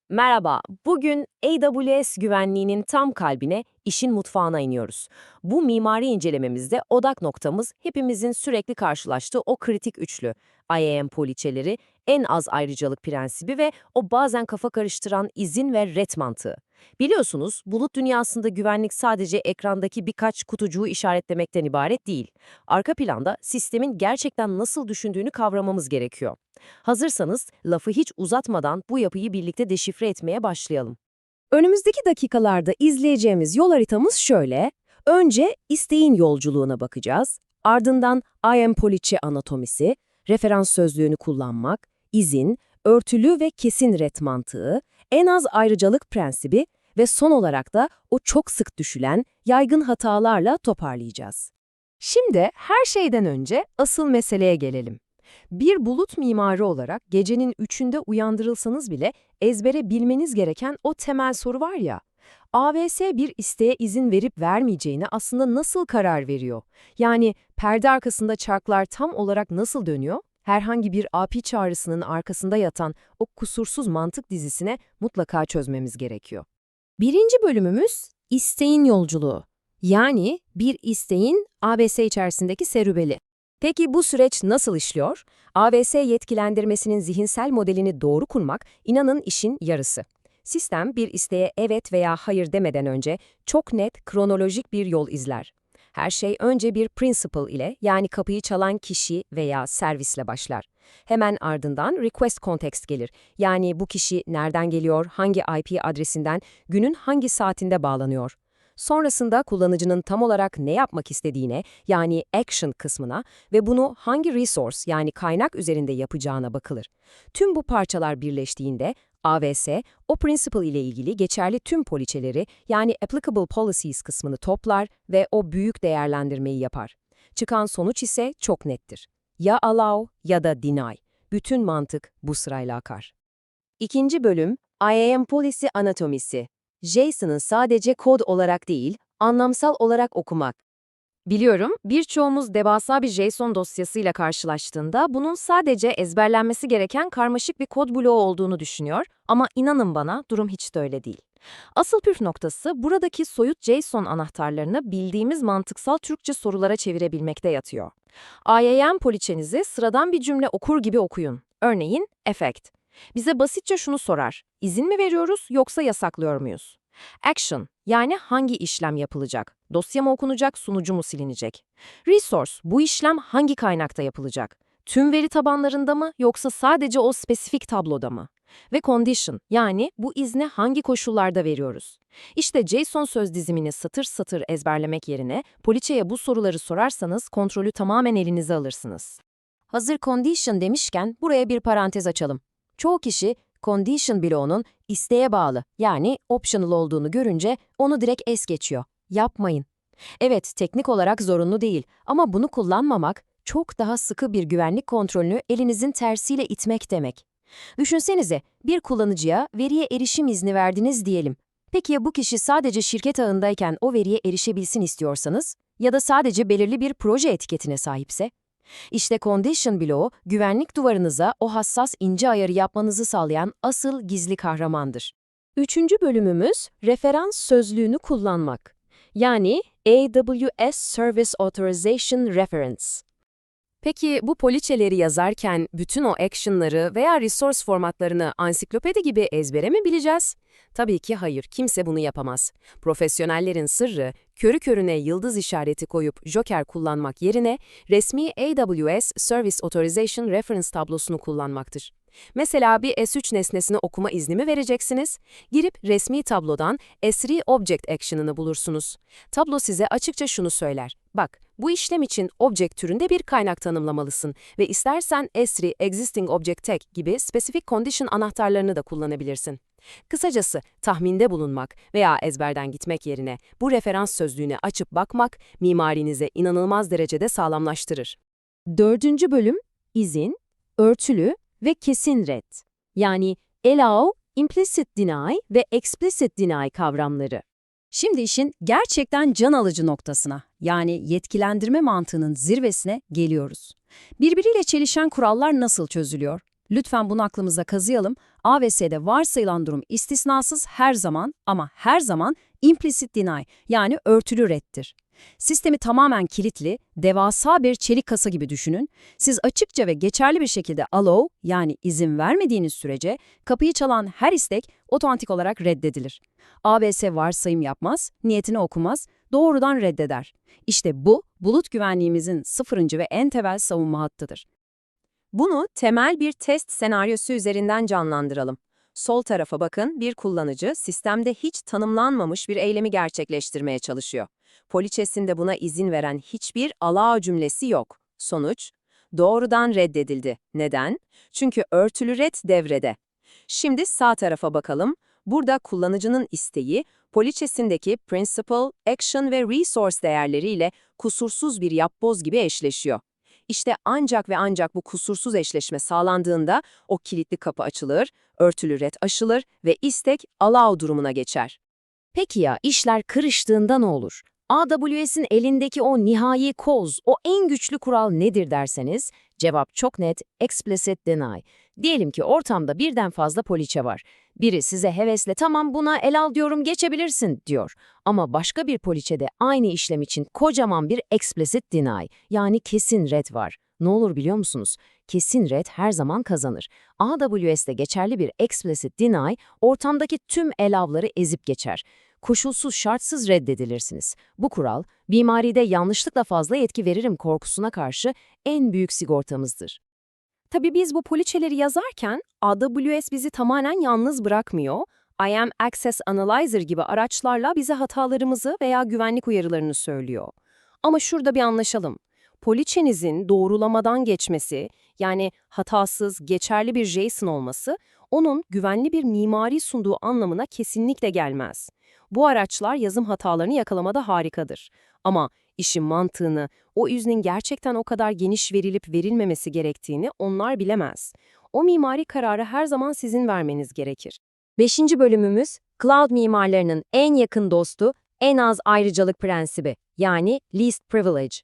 Merhaba, bugün AWS güvenliğinin tam kalbine, işin mutfağına iniyoruz. Bu mimari incelememizde odak noktamız hepimizin sürekli karşılaştığı o kritik üçlü. IAM poliçeleri, en az ayrıcalık prensibi ve o bazen kafa karıştıran izin ve ret mantığı. Biliyorsunuz, bulut dünyasında güvenlik sadece ekrandaki birkaç kutucuğu işaretlemekten ibaret değil. Arka planda sistemin gerçekten nasıl düşündüğünü kavramamız gerekiyor. Hazırsanız lafı hiç uzatmadan bu yapıyı birlikte deşifre etmeye başlayalım. Önümüzdeki dakikalarda izleyeceğimiz yol haritamız şöyle. Önce isteğin yolculuğuna bakacağız. Ardından I am policy anatomisi, referans sözlüğünü kullanmak, izin, örtülü ve kesin ret mantığı, en az ayrıcalık prensibi ve son olarak da o çok sık düşülen yaygın hatalarla toparlayacağız. Şimdi her şeyden önce asıl meseleye gelelim. Bir bulut mimarı olarak gecenin 3'ünde uyandırılsanız bile ezbere bilmeniz gereken o temel soru var ya, AWS bir isteğe izin verip vermeyeceğine aslında nasıl karar veriyor? Yani perde arkasında çarklar tam olarak nasıl dönüyor? Herhangi bir API çağrısının arkasında yatan o kusursuz mantık dizisine mutlaka çözmemiz gerekiyor. Birinci bölümümüz isteğin yolculuğu. Yani bir isteğin AWS içerisindeki serüveni. Peki bu süreç nasıl işliyor? AWS yetkilendirmesinin zihinsel modelini doğru kurmak, inanın işin yarısı. Sistem bir isteğe evet veya hayır demeden önce çok net, kronolojik bir yol izler. Her şey önce bir principal ile yani kapıyı çalan kişi veya servisle başlar. Hemen ardından request context gelir. Yani bu kişi nereden geliyor, hangi IP adresinden, günün hangi saatinde bağlanıyor. Sonrasında kullanıcının tam olarak ne yapmak istediğine, yani action kısmına ve bunu hangi resource yani kaynak üzerinde yapacağına bakılır. Tüm bu parçalar birleştiğinde AWS, o principle ile ilgili geçerli tüm poliçeleri yani applicable policies kısmını toplar ve o büyük değerlendirmeyi yapar. Çıkan sonuç ise çok nettir. Ya allow ya da deny. Bütün mantık bu sırayla akar. İkinci bölüm, IAM Policy Anatomisi. JSON'ı sadece kod olarak değil, anlamsal olarak okumak. Biliyorum, birçoğumuz devasa bir JSON dosyasıyla karşılaştığında bunun sadece ezberlenmesi gereken karmaşık bir kod bloğu olduğunu düşünüyor ama inanın bana durum hiç de öyle değil. Asıl püf noktası buradaki soyut JSON anahtarlarını bildiğimiz mantıksal Türkçe sorulara çevirebilmekte yatıyor. IAM poliçenizi sıradan bir cümle okur gibi okuyun. Örneğin, effect. Bize basitçe şunu sorar, izin mi veriyoruz yoksa yasaklıyor muyuz? Action, yani hangi işlem yapılacak? Dosya mı okunacak, sunucu mu silinecek? Resource, bu işlem hangi kaynakta yapılacak? Tüm veri tabanlarında mı yoksa sadece o spesifik tabloda mı? Ve condition, yani bu izni hangi koşullarda veriyoruz? İşte JSON söz dizimini satır satır ezberlemek yerine poliçeye bu soruları sorarsanız kontrolü tamamen elinize alırsınız. Hazır condition demişken buraya bir parantez açalım. Çoğu kişi condition bloğunun isteğe bağlı yani optional olduğunu görünce onu direkt es geçiyor. Yapmayın. Evet, teknik olarak zorunlu değil ama bunu kullanmamak çok daha sıkı bir güvenlik kontrolünü elinizin tersiyle itmek demek. Düşünsenize, bir kullanıcıya veriye erişim izni verdiniz diyelim. Peki ya bu kişi sadece şirket ağındayken o veriye erişebilsin istiyorsanız ya da sadece belirli bir proje etiketine sahipse? İşte condition bloğu, güvenlik duvarınıza o hassas ince ayarı yapmanızı sağlayan asıl gizli kahramandır. Üçüncü bölümümüz, referans sözlüğünü kullanmak. Yani AWS Service Authorization Reference. Peki bu poliçeleri yazarken bütün o action'ları veya resource formatlarını ansiklopedi gibi ezbere mi bileceğiz? Tabii ki hayır, kimse bunu yapamaz. Profesyonellerin sırrı, körü körüne yıldız işareti koyup joker kullanmak yerine resmi AWS Service Authorization Reference tablosunu kullanmaktır. Mesela bir S3 nesnesini okuma izni mi vereceksiniz? Girip resmi tablodan S3 Object Action'ını bulursunuz. Tablo size açıkça şunu söyler. Bak, bu işlem için object türünde bir kaynak tanımlamalısın ve istersen S3 Existing Object Tag gibi specific condition anahtarlarını da kullanabilirsin. Kısacası tahminde bulunmak veya ezberden gitmek yerine bu referans sözlüğüne açıp bakmak mimarinize inanılmaz derecede sağlamlaştırır. Dördüncü bölüm, izin, örtülü ve kesin red. Yani allow, implicit deny ve explicit deny kavramları. Şimdi işin gerçekten can alıcı noktasına, yani yetkilendirme mantığının zirvesine geliyoruz. Birbiriyle çelişen kurallar nasıl çözülüyor? Lütfen bunu aklımıza kazıyalım. AVS'de varsayılan durum istisnasız her zaman ama her zaman implicit deny yani örtülü redddir. Sistemi tamamen kilitli, devasa bir çelik kasa gibi düşünün. Siz açıkça ve geçerli bir şekilde allow yani izin vermediğiniz sürece kapıyı çalan her istek otomatik olarak reddedilir. AVS varsayım yapmaz, niyetini okumaz, doğrudan reddeder. İşte bu, bulut güvenliğimizin sıfırıncı ve en temel savunma hattıdır. Bunu temel bir test senaryosu üzerinden canlandıralım. Sol tarafa bakın, bir kullanıcı sistemde hiç tanımlanmamış bir eylemi gerçekleştirmeye çalışıyor. Poliçesinde buna izin veren hiçbir allow cümlesi yok. Sonuç, doğrudan reddedildi. Neden? Çünkü örtülü red devrede. Şimdi sağ tarafa bakalım. Burada kullanıcının isteği, poliçesindeki principal, action ve resource değerleriyle kusursuz bir yapboz gibi eşleşiyor. İşte ancak ve ancak bu kusursuz eşleşme sağlandığında o kilitli kapı açılır, örtülü red aşılır ve istek allow durumuna geçer. Peki ya işler kırıştığında ne olur? AWS'in elindeki o nihai koz, o en güçlü kural nedir derseniz, cevap çok net, explicit deny. Diyelim ki ortamda birden fazla poliçe var. Biri size hevesle tamam buna el al diyorum geçebilirsin diyor. Ama başka bir poliçede aynı işlem için kocaman bir explicit deny yani kesin red var. Ne olur biliyor musunuz? Kesin red her zaman kazanır. AWS'de geçerli bir explicit deny ortamdaki tüm el avları ezip geçer. Koşulsuz şartsız reddedilirsiniz. Bu kural, mimaride yanlışlıkla fazla yetki veririm korkusuna karşı en büyük sigortamızdır. Tabii biz bu poliçeleri yazarken AWS bizi tamamen yalnız bırakmıyor. IAM Access Analyzer gibi araçlarla bize hatalarımızı veya güvenlik uyarılarını söylüyor. Ama şurada bir anlaşalım. Poliçenizin doğrulamadan geçmesi, yani hatasız, geçerli bir JSON olması, onun güvenli bir mimari sunduğu anlamına kesinlikle gelmez. Bu araçlar yazım hatalarını yakalamada harikadır. Ama işin mantığını, o iznin gerçekten o kadar geniş verilip verilmemesi gerektiğini onlar bilemez. O mimari kararı her zaman sizin vermeniz gerekir. 5. bölümümüz, Cloud mimarlarının en yakın dostu, en az ayrıcalık prensibi, yani least privilege.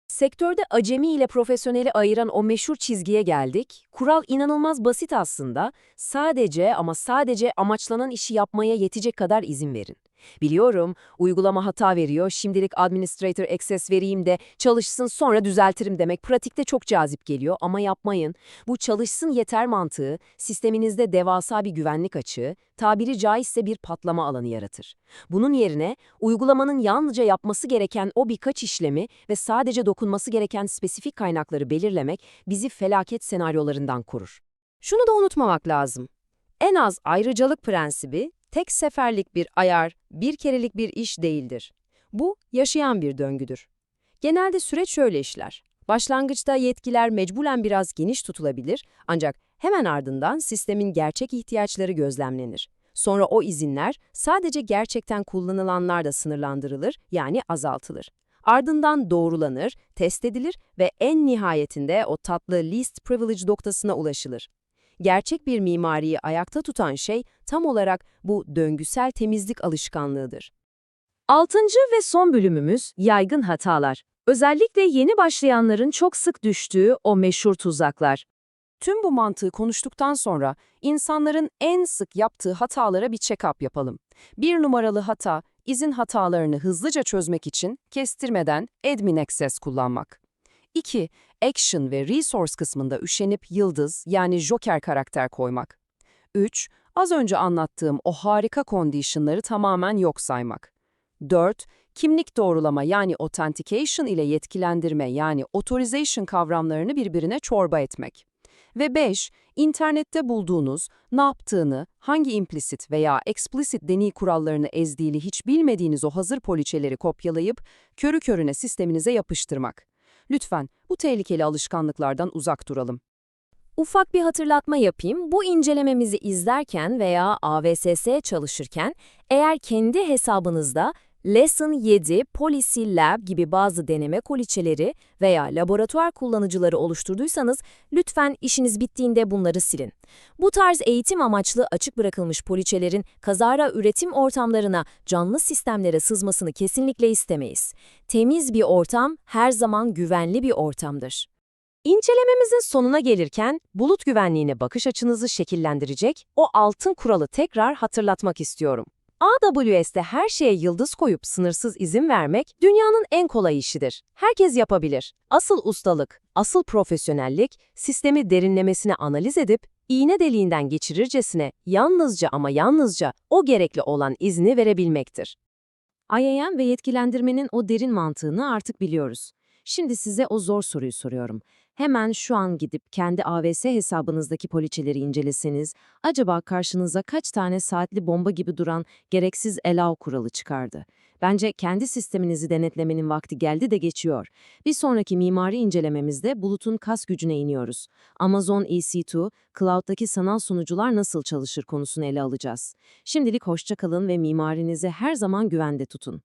Sektörde acemi ile profesyoneli ayıran o meşhur çizgiye geldik. Kural inanılmaz basit aslında. Sadece ama sadece amaçlanan işi yapmaya yetecek kadar izin verin. Biliyorum, uygulama hata veriyor, şimdilik administrator access vereyim de çalışsın sonra düzeltirim demek pratikte çok cazip geliyor ama yapmayın. Bu çalışsın yeter mantığı, sisteminizde devasa bir güvenlik açığı, tabiri caizse bir patlama alanı yaratır. Bunun yerine uygulamanın yalnızca yapması gereken o birkaç işlemi ve sadece dokunması gereken spesifik kaynakları belirlemek bizi felaket senaryolarından korur. Şunu da unutmamak lazım. En az ayrıcalık prensibi, tek seferlik bir ayar, bir kerelik bir iş değildir. Bu, yaşayan bir döngüdür. Genelde süreç şöyle işler. Başlangıçta yetkiler mecburen biraz geniş tutulabilir, ancak hemen ardından sistemin gerçek ihtiyaçları gözlemlenir. Sonra o izinler sadece gerçekten kullanılanlarla sınırlandırılır, yani azaltılır. Ardından doğrulanır, test edilir ve en nihayetinde o tatlı least privilege noktasına ulaşılır. Gerçek bir mimariyi ayakta tutan şey tam olarak bu döngüsel temizlik alışkanlığıdır. 6. ve son bölümümüz yaygın hatalar. Özellikle yeni başlayanların çok sık düştüğü o meşhur tuzaklar. Tüm bu mantığı konuştuktan sonra insanların en sık yaptığı hatalara bir check-up yapalım. 1 numaralı hata, izin hatalarını hızlıca çözmek için kestirmeden admin access kullanmak. 2. Action ve resource kısmında üşenip yıldız yani joker karakter koymak. 3. Az önce anlattığım o harika condition'ları tamamen yok saymak. 4. Kimlik doğrulama yani authentication ile yetkilendirme yani authorization kavramlarını birbirine çorba etmek. Ve 5. İnternette bulduğunuz, ne yaptığını, hangi implicit veya explicit deney kurallarını ezdiğini hiç bilmediğiniz o hazır poliçeleri kopyalayıp körü körüne sisteminize yapıştırmak. Lütfen bu tehlikeli alışkanlıklardan uzak duralım. Ufak bir hatırlatma yapayım. Bu incelememizi izlerken veya AVSS çalışırken eğer kendi hesabınızda Lesson 7, Policy Lab gibi bazı deneme poliçeleri veya laboratuvar kullanıcıları oluşturduysanız lütfen işiniz bittiğinde bunları silin. Bu tarz eğitim amaçlı açık bırakılmış poliçelerin kazara üretim ortamlarına, canlı sistemlere sızmasını kesinlikle istemeyiz. Temiz bir ortam her zaman güvenli bir ortamdır. İncelememizin sonuna gelirken bulut güvenliğine bakış açınızı şekillendirecek o altın kuralı tekrar hatırlatmak istiyorum. AWS'te her şeye yıldız koyup sınırsız izin vermek dünyanın en kolay işidir. Herkes yapabilir. Asıl ustalık, asıl profesyonellik, sistemi derinlemesine analiz edip iğne deliğinden geçirircesine yalnızca ama yalnızca o gerekli olan izni verebilmektir. IAM ve yetkilendirmenin o derin mantığını artık biliyoruz. Şimdi size o zor soruyu soruyorum. Hemen şu an gidip kendi AWS hesabınızdaki poliçeleri inceleseniz, acaba karşınıza kaç tane saatli bomba gibi duran gereksiz allow kuralı çıkardı? Bence kendi sisteminizi denetlemenin vakti geldi de geçiyor. Bir sonraki mimari incelememizde bulutun kas gücüne iniyoruz. Amazon EC2, cloud'daki sanal sunucular nasıl çalışır konusunu ele alacağız. Şimdilik hoşça kalın ve mimarinizi her zaman güvende tutun.